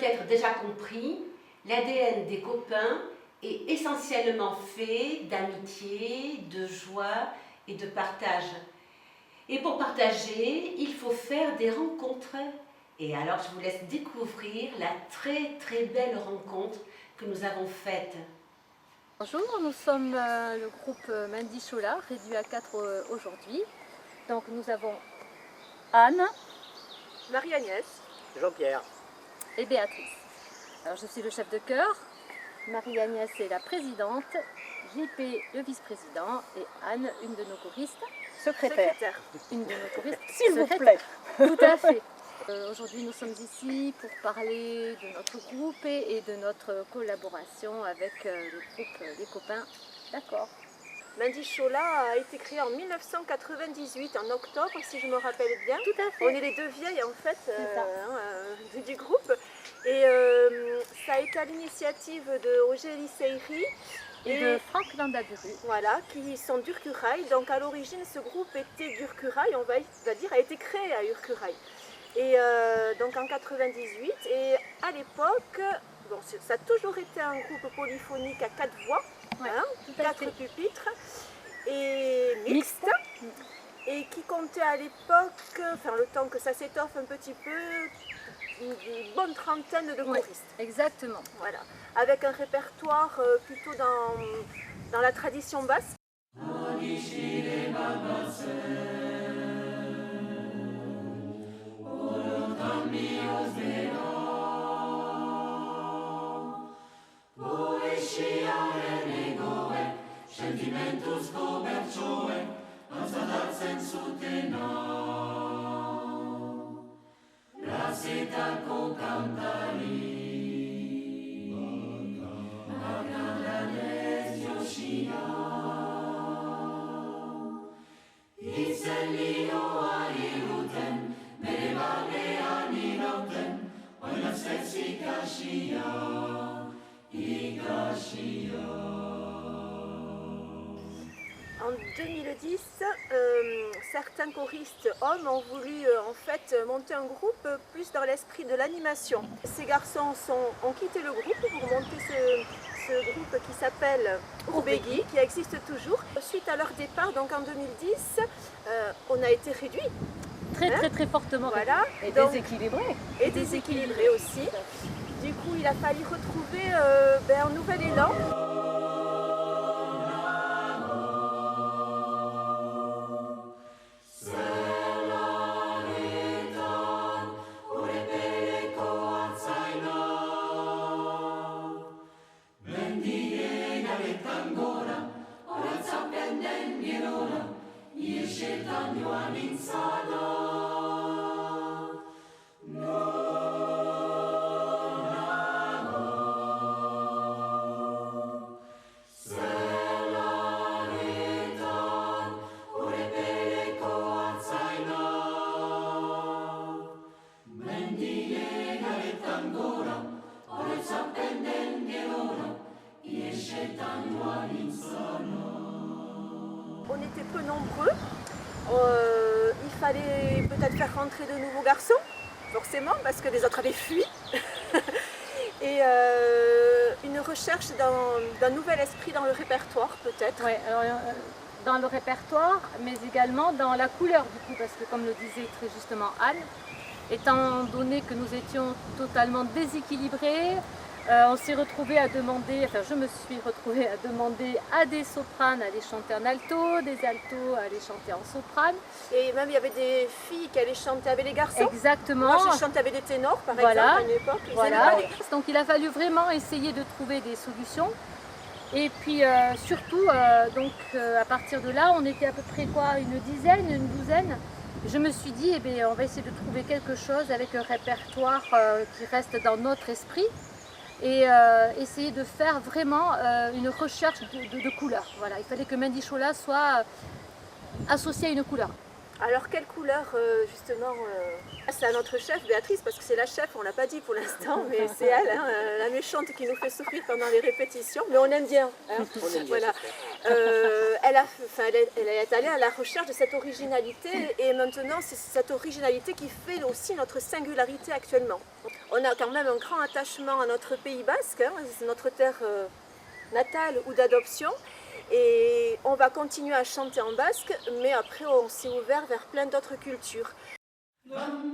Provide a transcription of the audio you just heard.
peut-être déjà compris, l'ADN des copains est essentiellement fait d'amitié, de joie et de partage. Et pour partager, il faut faire des rencontres. Et alors je vous laisse découvrir la très belle rencontre que nous avons faite. Bonjour, nous sommes le groupe Mandy Chola, réduit à 4 aujourd'hui. Donc nous avons Anne, Marie-Agnès, Jean-Pierre et Béatrice. Alors je suis le chef de chœur, Marie-Agnès est la présidente, JP le vice-président et Anne, une de nos choristes. secrétaire. Une de nos choristes. S'il vous secrétaire. plaît. Tout à fait. Aujourd'hui nous sommes ici pour parler de notre groupe et de notre collaboration avec le groupe Les Copains d'Accord. Mandy Chola a été créé en 1998, en octobre, si je me rappelle bien. Tout à fait. On est les deux vieilles en fait du groupe. Et ça a été à l'initiative de Roger Lisseiri Et de Franck Landaburu. Voilà, qui sont d'Urcurail. Donc à l'origine, ce groupe était d'Urcurail, on va dire, a été créé à Urcurail. Et donc en 98, et à l'époque, bon, ça a toujours été un groupe polyphonique à 4 voix, Ouais, tout à 4 fait. pupitres, et mixte, et qui comptait à l'époque, enfin le temps que ça s'étoffe un petit peu, une bonne trentaine de Ouais, choristes. exactement. Voilà, avec un répertoire plutôt dans la tradition basse. En 2010, certains choristes hommes ont voulu en fait monter un groupe plus dans l'esprit de l'animation. Ces garçons ont quitté le groupe pour monter ce groupe qui s'appelle Ourbegui, qui existe toujours. Suite à leur départ, donc en 2010, on a été réduit. Très fortement. Voilà. Et Donc, déséquilibré. et déséquilibré aussi. Du coup, il a fallu retrouver un nouvel élan. On était peu nombreux, il fallait peut-être faire rentrer de nouveaux garçons, forcément, parce que les autres avaient fui. Et une recherche d'un nouvel esprit dans le répertoire, peut-être. Ouais, alors, dans le répertoire, mais également dans la couleur du coup, parce que comme le disait très justement Anne, étant donné que nous étions totalement déséquilibrés, on s'est retrouvé à demander, enfin je me suis retrouvée à demander à des sopranes à aller chanter en alto, des altos à aller chanter en soprane. Et même il y avait des filles qui allaient chanter avec les garçons. Exactement. Moi j'ai chanté avec des ténors par Voilà. exemple à une époque. Ils Voilà. aimaient pas les- Donc il a fallu vraiment essayer de trouver des solutions. Et puis surtout, à partir de là, on était à peu près quoi, une dizaine, une douzaine. Je me suis dit, eh bien, on va essayer de trouver quelque chose avec un répertoire qui reste dans notre esprit et essayer de faire vraiment une recherche de couleurs. Voilà, il fallait que Mandy Chola soit associée à une couleur. Alors quelle couleur justement c'est à notre chef Béatrice, parce que c'est la chef, on l'a pas dit pour l'instant, mais c'est elle, hein, la méchante qui nous fait souffrir pendant les répétitions, mais on aime bien. Hein. On aime bien, voilà. Elle est allée à la recherche de cette originalité et maintenant c'est cette originalité qui fait aussi notre singularité actuellement. On a quand même un grand attachement à notre Pays basque, hein, c'est notre terre natale ou d'adoption. Et on va continuer à chanter en basque, mais après on s'est ouvert vers plein d'autres cultures. Ram